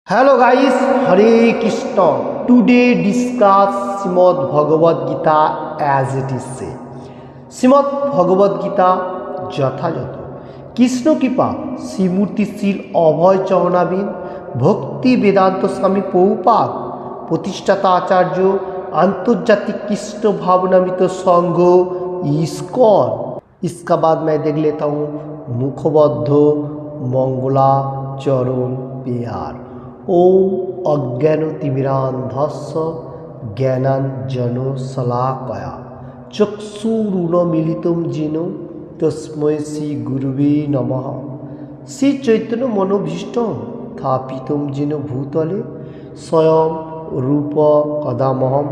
Hello guys, Hare Krishna. Today discuss Shrimad Bhagavad Gita as it is से। শ্রীমদ্ ভগবদ গীতা যথাযথ কৃষ্ণ কৃপা শ্রীমূর্তি শ্রীল অভয় চরণাবিন ভক্তি বেদান্ত স্বামী প্রভুপাদ প্রতিষ্ঠাতা আচার্য आंतर्जातिक कृष्ण भावनामित संघ इस्कॉन। इसका बाद मैं देख लेता हूँ मुखबद्ध मंगलाचरण प्यार। ओम अज्ञानतिमिरान्धस्य ज्ञानाञ्जनशलाकया चक्षुरुन्मीलितं येन तस्मै श्रीगुरुवे नमः। श्री चैतन्य मनोभीष्टं स्थापितं येन भूतले स्वयं रूप कदामहं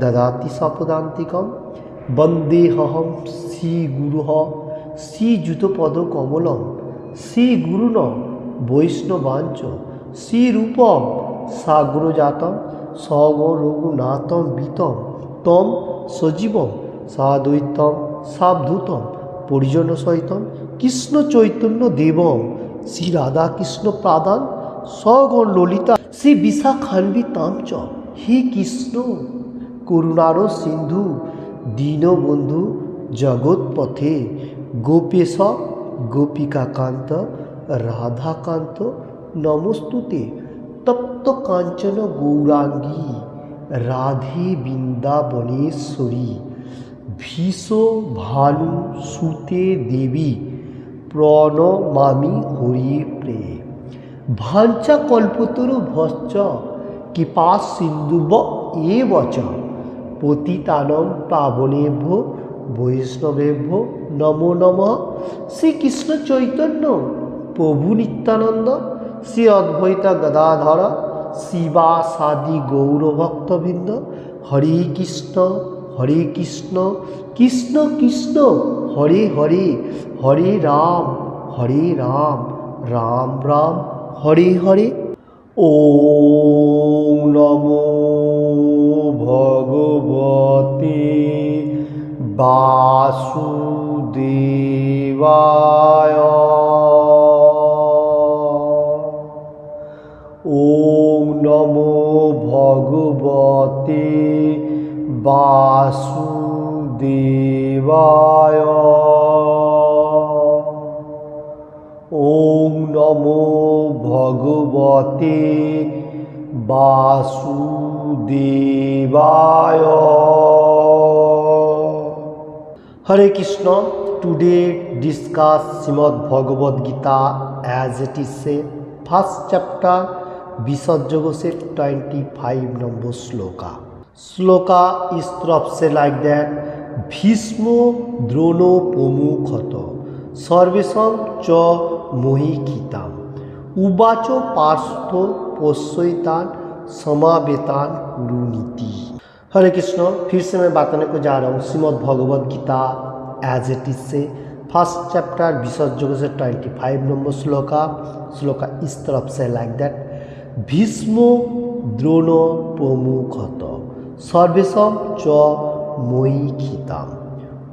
ददाति सपदान्तिकं वन्देहं श्रीगुरुः श्रीयुतपदकमलं श्रीगुरुन् वैष्णवांच श्रीरूपं साग्रजातं सगरघुनाथं वितं तं सजीवं साद्वैतं सावधूतं परिजनसहितं कृष्ण चैतन्य देवं श्री राधा कृष्ण प्रादान सगण ललिता श्री विशाखान्वितां च। हे कृष्ण करुणार सिंधु दीनबंधु जगत्पथे गोपेश गोपिकाकांत राधाकांत नमस्तुते तप्त कांचन गौरांगी राधे वृंदावनेश्वरी भीषो भानु सुते देवी प्रणमामि हरिप्रे। भांचा कल्पतरु भश्च कृपा सिंधुव एव च पतितानं पावनेभ्यो वैष्णवेभ्यो नमो नमः। श्री कृष्ण चैतन्य प्रभु नित्यानंद श्री अद्वैत गदाधर शिवासादि गौरभक्तवृंद हरे कृष्ण कृष्ण कृष्ण हरे हरे हरे राम राम राम हरे हरे। ओम नमो भगवते वासुदेवाय। ओम नमो भगवते वासुदेवाय। ओम नमो भगवते वासुदेवाय। हरे Krishna. Today discuss Shrimad Bhagavad Gita as it is से फर्स्ट चैप्टर विसर्जक से 25 नंबर श्लोका इस तरफ से लाइक दैट। भीष्मो द्रोणो प्रमुखत सर्वेशं च मोहिखिताम् उवाचो पार्थो पश्यतान् समावेतान् कुरुनीति। हरे कृष्ण। फिर से मैं बताने को जा रहा हूँ Shrimad Bhagavad Gita as it is से फर्स्ट चैप्टर विसर्जक से 25 नंबर श्लोका इस तरफ से लाइक दैट। भीष्मो द्रोणो प्रमुखत सर्वेशं च मोहिखिताम्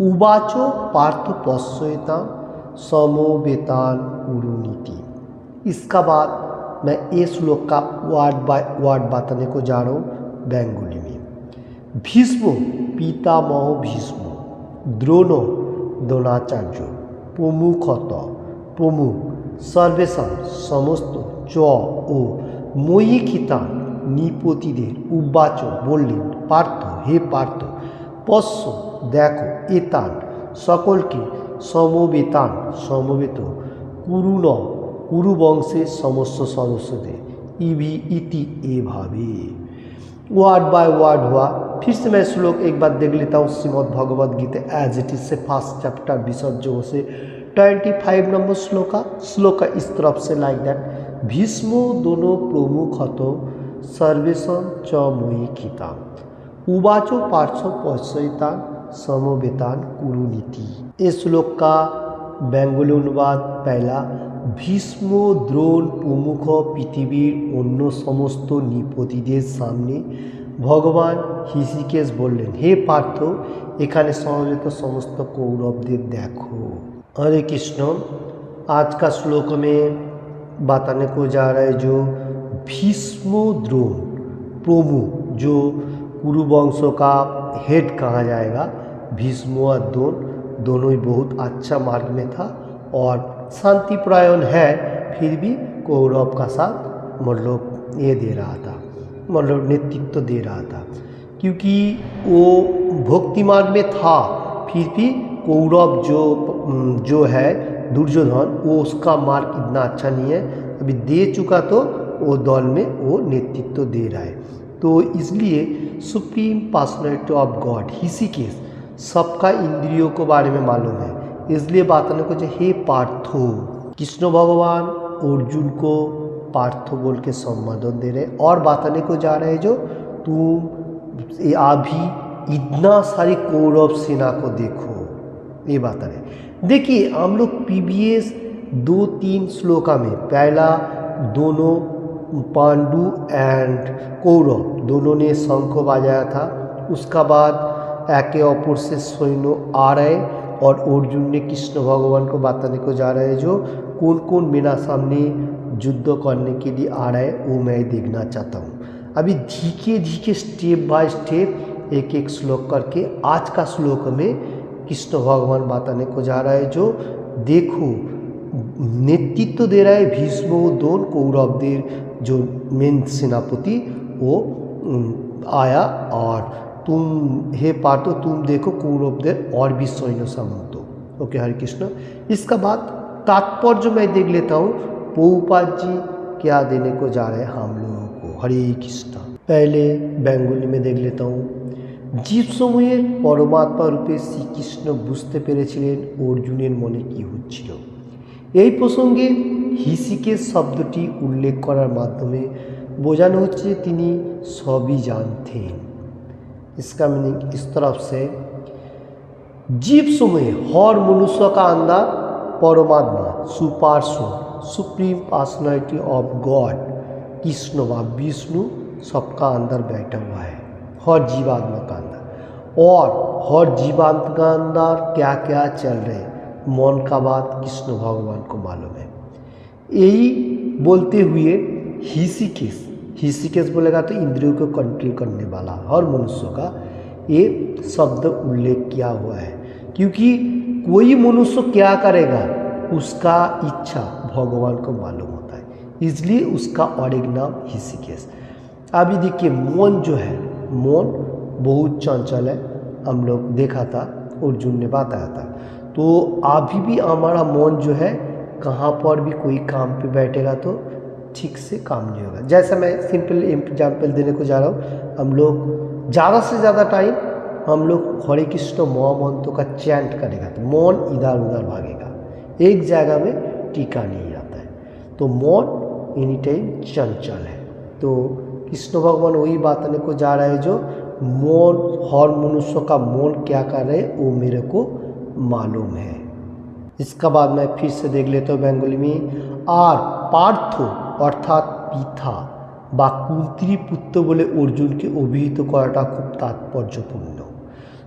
उवाचो पार्थ पश्यतान् समवेतान् कुरुनीति। इसका बाद मैं ये श्लोक का वर्ड बाय वर्ड बताने को जा रहा हूँ बेंगोली में। भीष्म पितामह भीष्म द्रोणो द्रोणाचार्य प्रमुखत प्रमुख सर्वेशं समस्त च ओ मोहिखितान् निपतिदेर उवाच बोलें पार्थ हे पार्थ पश्य देखो एतान सकल के समवेतान समवेत कुरुन कुरुवंशे समस्त सदस्यদের इति एभावे। वर्ड बाय वर्ड हुआ। फिर से मैं श्लोक एक बार देख लेता हूँ Shrimad Bhagavad Gita as it is से फर्स्ट चैप्टर विसर्जक से 25 नंबर श्लोका इस तरफ से लाइक दैट। भीष्मो दोनों प्रमुखत सर्वेशं च मोहिखिताम् उवाचो पार्थ पश्यतान् समवेतान् कुरुनीति। इस श्लोक का बेंगोली अनुवाद पहला। भीष्म द्रोण प्रमुख पृथिवीर अन्य समस्त निपतिदेर सामने भगवान ऋषिकेश बोलें हे पार्थ एखाने समवेत समस्त कौरवदेर देखो। हरे कृष्ण। आज का श्लोक में बताने को जा रहा है जो भीष्म द्रोण प्रमुख, जो कुरुवंश का हेड कहा जाएगा, भीष्म और द्रोण दोनों ही बहुत अच्छा मार्ग में था और शांतिपरायण है, फिर भी कौरव का साथ मतलब ये दे रहा था, मतलब नेतृत्व दे रहा था, क्योंकि वो भक्ति मार्ग में था। फिर भी कौरव जो है दुर्योधन, वो उसका मार्ग इतना अच्छा नहीं है, अभी दे चुका तो वो दल में वो नेतृत्व दे रहा है। तो इसलिए supreme personality of God Rishikesh सबका इंद्रियों के बारे में मालूम है, इसलिए बताने को जो हे पार्थो, कृष्ण भगवान अर्जुन को पार्थो बोल के संबोधन दे रहे और बताने को जा रहे जो तुम अभी इतना सारी कौरव सेना को देखो, ये बता रहे। देखिए हम लोग प्रीवियस 2-3 श्लोका में पहला दोनों पांडु एंड कौरव दोनों ने शंख बजाया था, उसका बाद एके अपर से सैन्य आ रहे और अर्जुन ने कृष्ण भगवान को बताने को जा रहे जो कौन कौन मेरा सामने युद्ध करने के लिए आ रहा है, वो मैं देखना चाहता हूँ। अभी धीरे धीरे स्टेप बाय स्टेप एक एक श्लोक करके आज का श्लोक में कृष्ण भगवान बताने को जा रहा है जो देखो नेतृत्व दे रहा है भीष्म द्रोण कौरवदेव जो मेन सेनापति वो आया और तुम हे पार्थो तुम देखो कौरवदेव और भी सैन्य सामंत हो। ओके हरे कृष्ण। इसका बाद तात्पर्य मैं देख लेता हूँ प्रभुपाद जी क्या देने को जा रहे हैं हम लोगों को। हरे कृष्ण। पहले बेंगोली में देख लेता हूँ। জীব সমূহের পরমাত্মা রূপে শ্রীকৃষ্ণ বুঝতে পেরেছিলেন অর্জুনের মনে কি হচ্ছিল। এই প্রসঙ্গে ঋষিকেশ শব্দটি উল্লেখ করার মাধ্যমে বোঝানো হচ্ছে তিনি সবই জানতেন। इसका मीनिंग इस तरफ से जीव समूह हर मनुष्य का अंदर परमात्मा Suparshva supreme personality of God Krishna व विष्णु सबका अंदर बैठा हुआ है, हर जीवात्मा का अंदर। और हर जीवात्मा का अंदर क्या क्या चल रहे मन का बात कृष्ण भगवान को मालूम है। यही बोलते हुए ऋषिकेश बोलेगा तो इंद्रियों को कंट्रोल करने वाला हर मनुष्य का ये शब्द उल्लेख किया हुआ है, क्योंकि कोई मनुष्य क्या करेगा उसका इच्छा भगवान को मालूम होता है, इसलिए उसका और एक नाम ऋषिकेश। अभी देखिए मन जो है मन बहुत चंचल है, हम लोग देखा था अर्जुन ने बताया था। तो अभी भी हमारा मन जो है कहाँ पर भी कोई काम पे बैठेगा तो ठीक से काम नहीं होगा। जैसा मैं सिंपल एग्जाम्पल देने को जा रहा हूँ, हम लोग ज़्यादा से ज़्यादा टाइम हम लोग हरे कृष्ण महामंत्र का चैंट करेगा तो मन इधर उधर भागेगा, एक जगह में टिका नहीं रहता है। तो मन एनी टाइम चंचल है। तो कृष्ण भगवान वही बताने को जा रहा है जो मन हर मनुष्य का मन क्या कर रहे वो मेरे को मालूम है। इसका बाद मैं फिर से देख लेता हूँ बेंगोली में। आर पार्थ अर्थात पिता বা কুন্তির পুত্র বলে অর্জুনকে অভিহিত করাটা খুব তাৎপর্যপূর্ণ।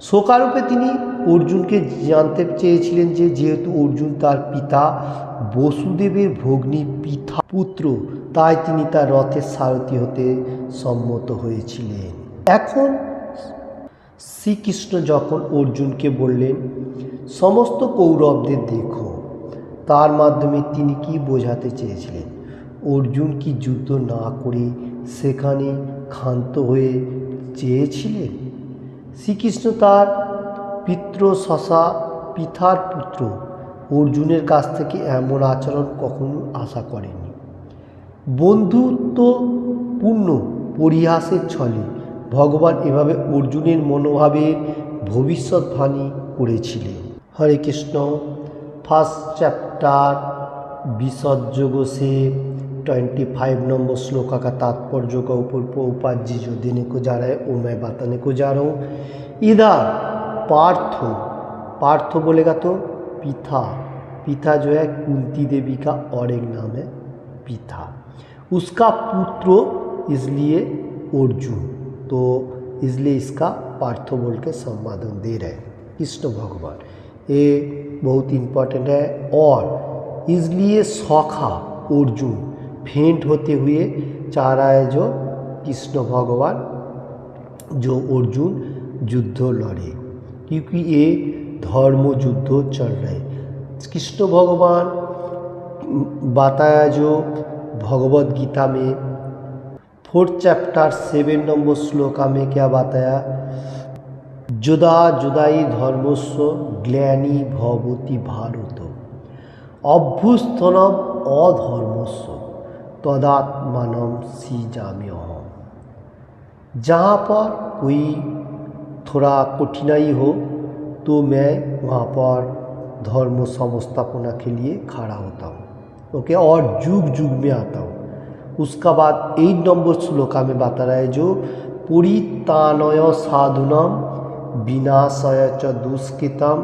শোকারূপে তিনি অর্জুনকে জানতে চেয়েছিলেন যে যেহেতু অর্জুন তার পিতা বসুদেবের ভগ্নী পিতা পুত্র তাই তিনি তার রথের সারথি হতে সম্মত হয়েছিলেন। এখন শ্রীকৃষ্ণ যখন অর্জুনকে বললেন সমস্ত কৌরবদের দেখো, তার মাধ্যমে তিনি কি বোঝাতে চেয়েছিলেন? অর্জুন কি যুদ্ধ না করে সেখানে ক্ষান্ত হয়ে চেয়েছিলেন? শ্রীকৃষ্ণ তার পিতৃশশা পিতার পুত্র অর্জুনের কাছ থেকে এমন আচরণ কখনো আশা করেননি। বন্ধুত্বপূর্ণ পরিহাসের ছলে ভগবান এভাবে অর্জুনের মনোভাবের ভবিষ্যৎবাণী করেছিলেন। হরে কৃষ্ণ। ফার্স্ট চ্যাপ্টাर विसर्जोग से 25 नंबर श्लोक का तात्पर्य का ऊपर प्रभुपाद जी जो देने को जा रहा है वो मैं बताने को जा रहा हूँ। इधर पार्थो बोलेगा तो पिता जो है कुंती देवी का और एक नाम है पिता, उसका पुत्र इसलिए अर्जुन, तो इसलिए इसका पार्थो बोल के संबोधन दे रहे हैं कृष्ण भगवान। ये बहुत इम्पोर्टेंट है। और इसलिए सखा अर्जुन फेंट होते हुए चाह रहा है जो कृष्ण भगवान जो अर्जुन युद्ध लड़े, क्योंकि ये धर्म युद्ध चल रहे। कृष्ण भगवान बताया जो भगवत गीता में 4th चैप्टर 7 नंबर श्लोका में क्या बताया, जुदा जुदाई धर्मस्व ग्लानि भवति भारत अभ्युत्थानम अधर्मस्व तदात्मानं सृजाम्यहम्। जहाँ पर कोई थोड़ा कठिनाई हो तो मैं वहाँ पर धर्म संस्थापना के लिए खड़ा होता हूँ। ओके, और जुग जुग में आता हूँ। उसका बाद 8 नंबर श्लोका में बता रहा है जो परित्राणाय साधूनां विनाशाय च दुष्कृतम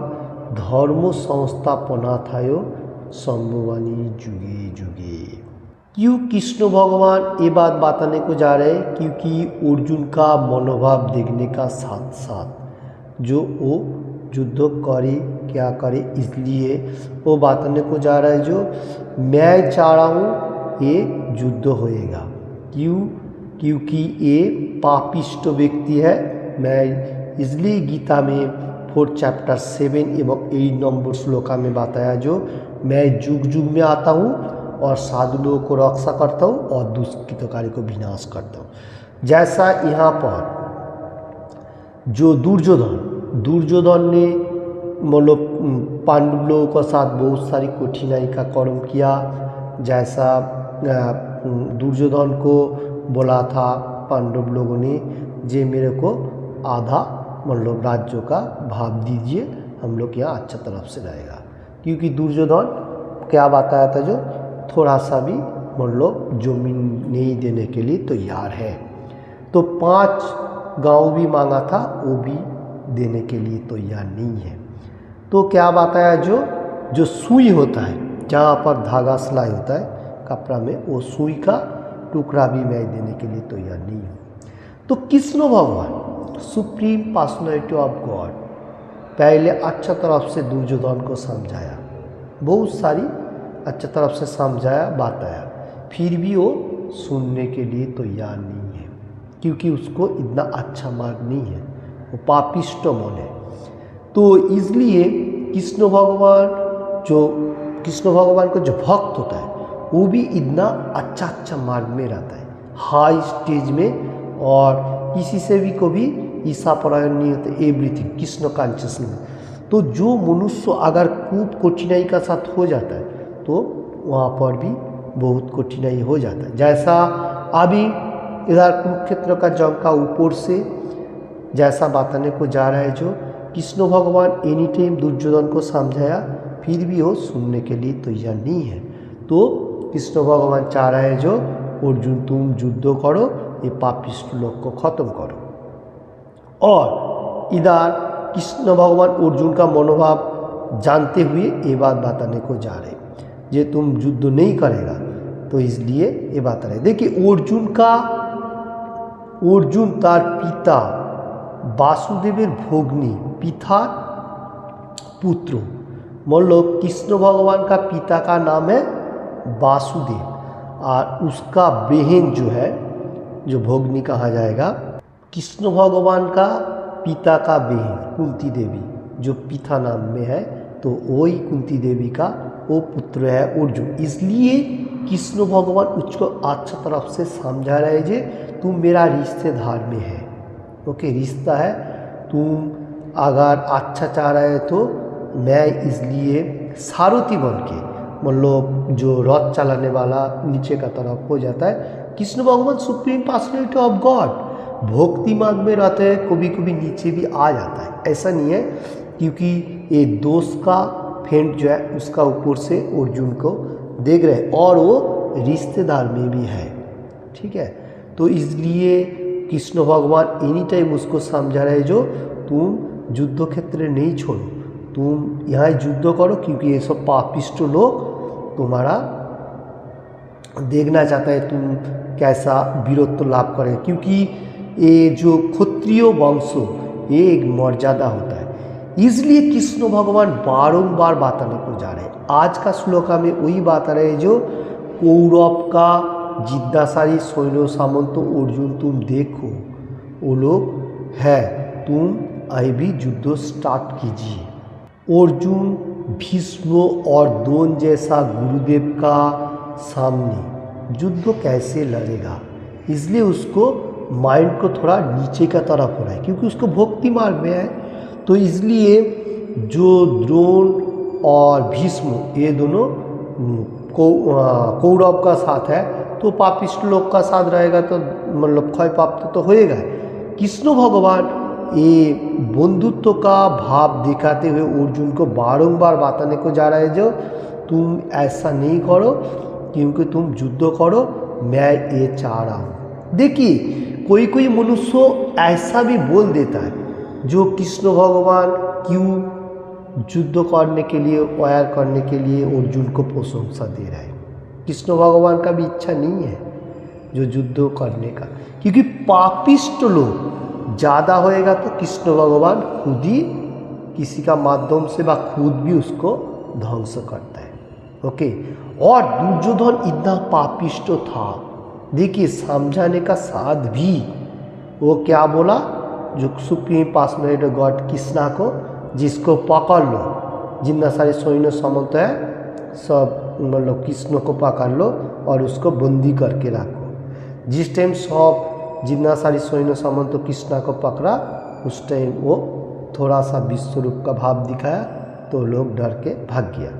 धर्म संस्थापनार्थाय संभवामि जुगे जुगे। क्यों कृष्ण भगवान ये बात बताने को जा रहे हैं, क्योंकि अर्जुन का मनोभाव देखने का साथ साथ जो वो युद्ध करे क्या करे, इसलिए वो बताने को जा रहा है जो मैं चाह रहा हूँ ये युद्ध होएगा। क्यों? क्योंकि ये पापिष्ट व्यक्ति है। मैं इसलिए गीता में 4th चैप्टर 7 एवं 8 नंबर श्लोका में बताया जो मैं जुग जुग में आता हूँ और साधु लोगों को रक्षा करता हूँ और दुष्कृतकारी को विनाश करता हूँ। जैसा यहाँ पर जो दुर्योधन ने मतलब पांडव लोगों के साथ बहुत सारी कठिनाई का कर्म किया। जैसा दुर्योधन को बोला था पांडव लोगों ने जे मेरे को आधा मतलब राज्यों का भाग दीजिए, हम लोग यहाँ अच्छा तरफ से रहेगा। क्योंकि दुर्योधन क्या बताया था जो थोड़ा सा भी मतलब जमीन नहीं देने के लिए तैयार है। तो 5 गांव भी मांगा था, वो भी देने के लिए तैयार नहीं है। तो क्या बताया जो सुई होता है, जहाँ पर धागा सिलाई होता है कपड़ा में, वो सुई का टुकड़ा भी मैं देने के लिए तैयार नहीं हूँ। तो कृष्ण भगवान सुप्रीम पर्सनैलिटी ऑफ गॉड पहले अच्छा तरफ से दुर्योधन को समझाया, बहुत सारी अच्छा तरफ से समझाया बताया, फिर भी वो सुनने के लिए तैयार नहीं है, क्योंकि उसको इतना अच्छा मार्ग नहीं है, वो पापिष्ट मन है। तो इसलिए कृष्ण भगवान को जो भक्त होता है वो भी इतना अच्छा मार्ग में रहता है, हाई स्टेज में, और किसी से भी कभी ईसा परायण नहीं होते, एवरीथिंग कृष्ण कॉन्शियसनेस। तो जो मनुष्य अगर खूब कठिनाई का साथ हो जाता है तो वहाँ पर भी बहुत कठिनाई हो जाता है। जैसा अभी इधर कुरुक्षेत्र का जंग का ऊपर से जैसा बताने को जा रहा है जो कृष्ण भगवान एनी टाइम दुर्योधन को समझाया, फिर भी वो सुनने के लिए तैयार नहीं है। तो कृष्ण भगवान चाह रहे हैं जो अर्जुन तुम युद्ध करो, ये पापिष्ट लोग को खत्म करो। और इधर कृष्ण भगवान अर्जुन का मनोभाव जानते हुए ये बात बताने को जा रहे जे तुम युद्ध नहीं करेगा, तो इसलिए ये बता रहे। देखिए अर्जुन तार पिता वासुदेवेर भोग्नी पिता पुत्र, मतलब कृष्ण भगवान का पिता का नाम है वासुदेव और उसका बहन जो है जो भोग्नी कहा जाएगा, कृष्ण भगवान का पिता का बहन कुंती देवी जो पिता नाम में है, तो वही कुंती देवी का वो पुत्र है अर्जुन। इसलिए कृष्ण भगवान उसको अच्छा तरफ से समझा रहे जे तुम मेरा रिश्तेदार में है, ओके रिश्ता है, तुम अगर अच्छा चाह रहे तो मैं इसलिए सारथी बन के मतलब जो रथ चलाने वाला नीचे का तरफ हो जाता है। कृष्ण भगवान सुप्रीम पर्सनैलिटी ऑफ गॉड भक्ति मार्ग में रहते हैं, कभी कभी नीचे भी आ जाता है, ऐसा नहीं है, क्योंकि ये दोस्त का फेंट जो है उसका ऊपर से अर्जुन को देख रहे हैं और वो रिश्तेदार में भी है, ठीक है। तो इसलिए कृष्ण भगवान एनी टाइम उसको समझा रहे जो तुम युद्ध क्षेत्र नहीं छोड़ो, तुम यहाँ युद्ध करो, क्योंकि ये सब पापिष्ट लोग तुम्हारा देखना चाहता है तुम कैसा वीरत्व लाभ करें, क्योंकि ये जो क्षत्रिय वंश ये एक मर्यादा होता है। इसलिए कृष्ण भगवान बारंबार बताने को जा रहे हैं। आज का श्लोका में वही बात आ रहे हैं जो कौरव का जिज्ञासारी सैन्य सामंत अर्जुन तुम देखो, वो लोग है, तुम अभी युद्ध स्टार्ट कीजिए। अर्जुन भीष्म और द्रोण जैसा गुरुदेव का सामने युद्ध कैसे लड़ेगा, इसलिए उसको माइंड को थोड़ा नीचे का तरफ हो रहा है, क्योंकि उसको भक्ति मार्ग में है। तो इसलिए जो द्रोण और भीष्म ये दोनों कौरव का साथ है, तो पापिष्ट लोग का साथ रहेगा तो मतलब क्षय प्राप्त तो होएगा। कृष्ण भगवान ये बंधुत्व का भाव दिखाते हुए अर्जुन को बारंबार बताने को जा रहा है, जो तुम ऐसा नहीं करो, क्योंकि तुम युद्ध करो, मैं ये चाह रहा हूँ। देखिए कोई कोई मनुष्य ऐसा भी बोल देता है, जो कृष्ण भगवान क्यों युद्ध करने के लिए, वार करने के लिए अर्जुन को प्रशंसा दे रहा है। कृष्ण भगवान का भी इच्छा नहीं है जो युद्ध करने का, क्योंकि पापिष्ट लोग ज़्यादा होएगा तो कृष्ण भगवान खुद ही किसी का माध्यम से व खुद भी उसको ध्वंस करता है। ओके, और दुर्योधन इतना पापिष्ट था, देखिए समझाने का साथ भी वो क्या बोला, जो supreme personality of God Krishna को, जिसको पकड़ लो, जितना सारे सैन्य सामंत है सब मतलब कृष्ण को पकड़ लो और उसको बंदी करके रखो। जिस टाइम सब जितना सारी सैन्य सामंत कृष्णा को पकड़ा, उस टाइम वो थोड़ा सा विश्वरूप का भाव दिखाया तो लोग डर के भाग गया।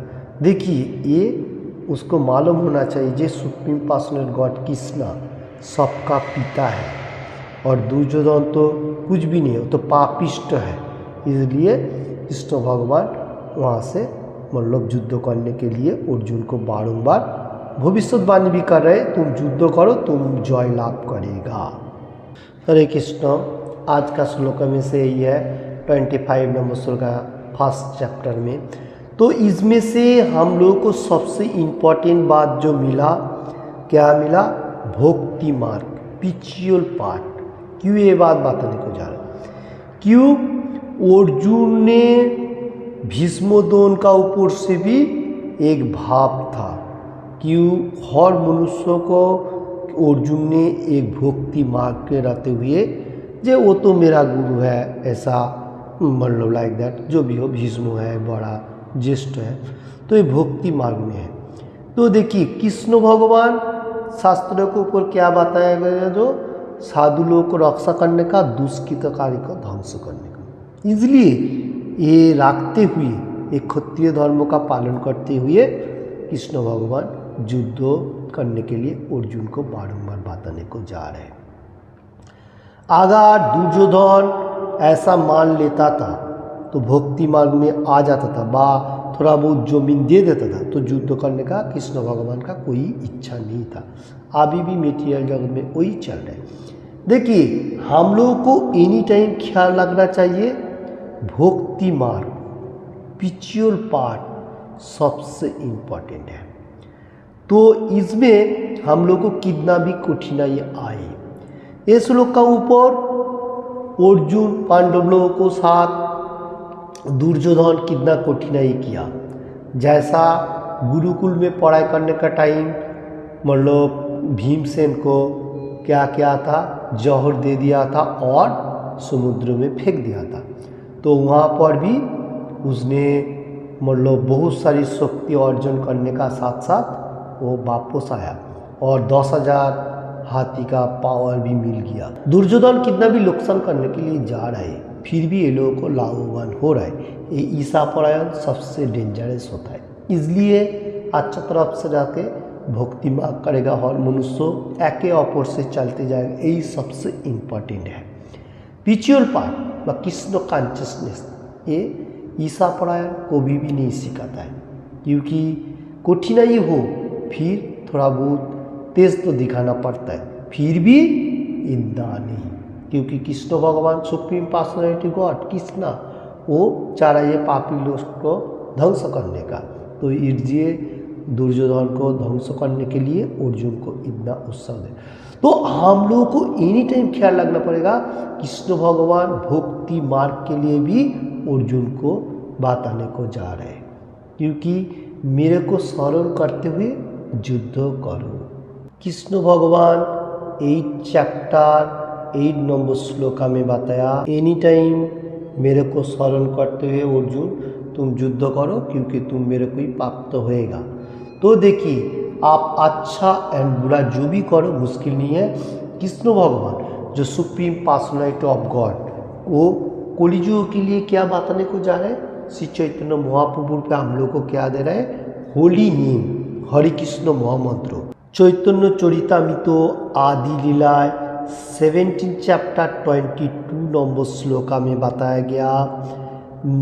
देखिए ये उसको मालूम होना चाहिए, जो सुप्रीम पर्सनल गॉड कृष्णा सबका पिता है, और दुर्योधन तो कुछ भी नहीं है, वो तो पापिष्ट है। इसलिए कृष्ण भगवान वहाँ से मतलब युद्ध करने के लिए अर्जुन को बारंबार भविष्यवाणी भी कर रहे, तुम युद्ध करो, तुम जय लाभ करेगा। हरे कृष्ण। आज का श्लोक में से यही है 25 नंबर श्लोक का फर्स्ट चैप्टर में। तो इसमें से हम लोगों को सबसे इम्पोर्टेंट बात जो मिला, क्या मिला, भक्ति मार्ग, स्पिरिचुअल पार्ट। क्यों ये बात बताने को जा रहा है, क्यों अर्जुन ने भीष्मद्रोण का ऊपर से भी एक भाव था, क्यों हर मनुष्य को अर्जुन ने एक भक्ति मार्ग के रहते हुए, जो वो तो मेरा गुरु है, ऐसा मतलब लाइक दैट, जो भी हो, भीष्म है, बड़ा ज्येष्ठ है, तो ये भक्ति मार्ग में है। तो देखिए कृष्ण भगवान शास्त्रों के ऊपर क्या बताया गया, जो साधु लोगों को रक्षा करने का, दुष्कृतकारी को ध्वंस करने का। इसलिए ये रखते हुए, एक क्षत्रिय धर्म का पालन करते हुए कृष्ण भगवान युद्ध करने के लिए अर्जुन को बारंबार बताने को जा रहे हैं। अगर दुर्योधन ऐसा मान लेता था तो भक्ति मार्ग में आ जाता था, बा थोड़ा बहुत जमीन दे देता था, तो युद्ध करने का कृष्ण भगवान का कोई इच्छा नहीं था। अभी भी मेटीरियल जगत में वही चल रहा है। देखिए हम लोगों को एनी टाइम ख्याल रखना चाहिए, भक्ति मार्ग, स्पिरिचुअल पार्ट सबसे इम्पोर्टेंट है। तो इसमें हम लोग को कितना भी कठिनाई आए, इस श्लोक का ऊपर अर्जुन पांडव लोगों को साथ दुर्योधन कितना कठिनाई किया। जैसा गुरुकुल में पढ़ाई करने का टाइम मतलब भीमसेन को क्या किया था, जौहर दे दिया था और समुद्र में फेंक दिया था। तो वहाँ पर भी उसने मतलब बहुत सारी शक्ति अर्जन करने का साथ साथ वो वापस आया और 10,000 हाथी का पावर भी मिल गया। दुर्योधन कितना भी नुकसान करने के लिए जा रहा है, फिर भी ये लोगों को लाभवान हो रहा है। ये ईसापरायण सबसे डेंजरस होता है। इसलिए अच्छा तरफ से जाके भक्ति मार्ग करेगा और मनुष्य एके अपर से चलते जाएगा, यही सबसे इम्पोर्टेंट है। स्पिरिचुअल पार्ट व कृष्ण कॉन्शियसनेस ये ईसापरायण को भी नहीं सिखाता है, क्योंकि कठिनाई हो फिर थोड़ा बहुत तेज तो दिखाना पड़ता है, फिर भी इतना नहीं, क्योंकि कृष्ण भगवान सुप्रीम पर्सनैलिटी गॉड कृष्णा वो चाह रहा है पापी लोग को ध्वंस करने का। तो इसलिए दुर्योधन को ध्वंस करने के लिए अर्जुन को इतना उत्साह दे। तो हम लोगों को एनी टाइम ख्याल रखना पड़ेगा, कृष्ण भगवान भक्ति मार्ग के लिए भी अर्जुन को बताने को जा रहे हैं, क्योंकि मेरे को स्मरण करते हुए যুদ্ধ করো। कृष्ण भगवान 8 चैप्टर 8 नंबर श्लोका में बताया, एनी टाइम मेरे को स्मरण करते हुए अर्जुन तुम युद्ध करो क्योंकि तुम मेरे को ही प्राप्त होएगा। तो देखिए आप अच्छा एंड बुरा जो भी करो मुश्किल नहीं है। कृष्ण भगवान जो सुप्रीम पर्सनैलिटी ऑफ गॉड वो कलियुग के लिए क्या बताने को जा रहे हैं? श्री चैतन्य महाप्रभु पे हम लोग को क्या दे रहे हैं? होली नेम, हरे कृष्ण महामंत्र। चैतन्य चरितामृत आदि लीलाय 17 चैप्टर 22 नंबर श्लोका में बताया गया,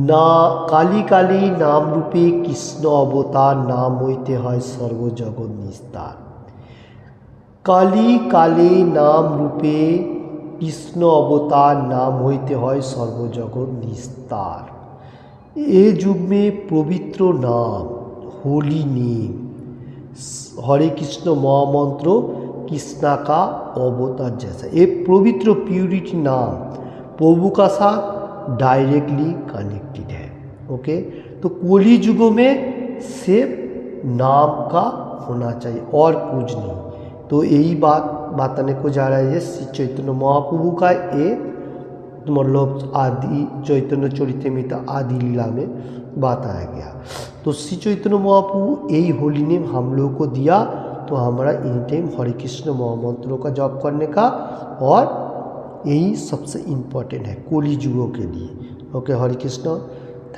ना काली काली नाम रूपे कृष्ण अवतार नाम होते है सर्वजगत निस्तार। काली काली नाम रूपे कृष्ण अवतार नाम होते है सर्वजगत निस्तार। ये युग में पवित्र नाम होली नेम हरे कृष्ण महामंत्र कृष्णा का अवतार जैसा, ये पवित्र प्यूरिटी नाम प्रभु का साथ डायरेक्टली कनेक्टेड है। ओके, तो कली युगों में सिर्फ नाम का होना चाहिए और कुछ नहीं। तो यही बात बताने को जा रहा है श्री चैतन्य महाप्रभु का ये मतलब आदि चैतन्य चरितामृत आदि लीला में बताया गया। तो श्री चैतन्य महाप्रभु यही होली नेम हम लोगों को दिया, तो हमारा एनी टाइम हरे कृष्ण महामंत्रों का जप करने का, और यही सबसे इम्पोर्टेंट है कली युगों के लिए। Okay, Hare Krishna.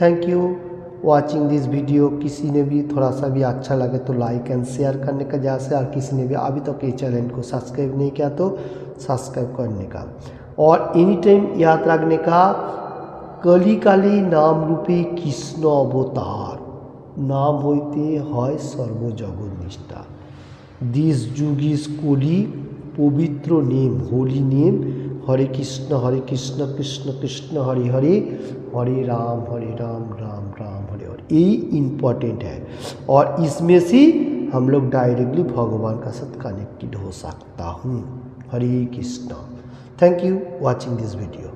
Thank you watching this video. किसी ने भी थोड़ा सा भी अच्छा लगे तो लाइक एंड शेयर करने का जैसे, और किसी ने भी अभी तक ये चैनल को सब्सक्राइब नहीं किया तो सब्सक्राइब करने का, और एनी टाइम याद रखने का कली काली नाम रूपे कृष्ण अवतार नाम होते है सर्वजगत निष्ठा। दिस युग इज कली पवित्र नेम होली नेम हरे कृष्ण कृष्ण कृष्ण हरे हरे हरे राम राम राम हरे हरे। यही इम्पोर्टेंट है, और इसमें से हम लोग डायरेक्टली भगवान का साथ कनेक्टेड हो सकता हूँ। हरे Krishna. Thank you watching this video.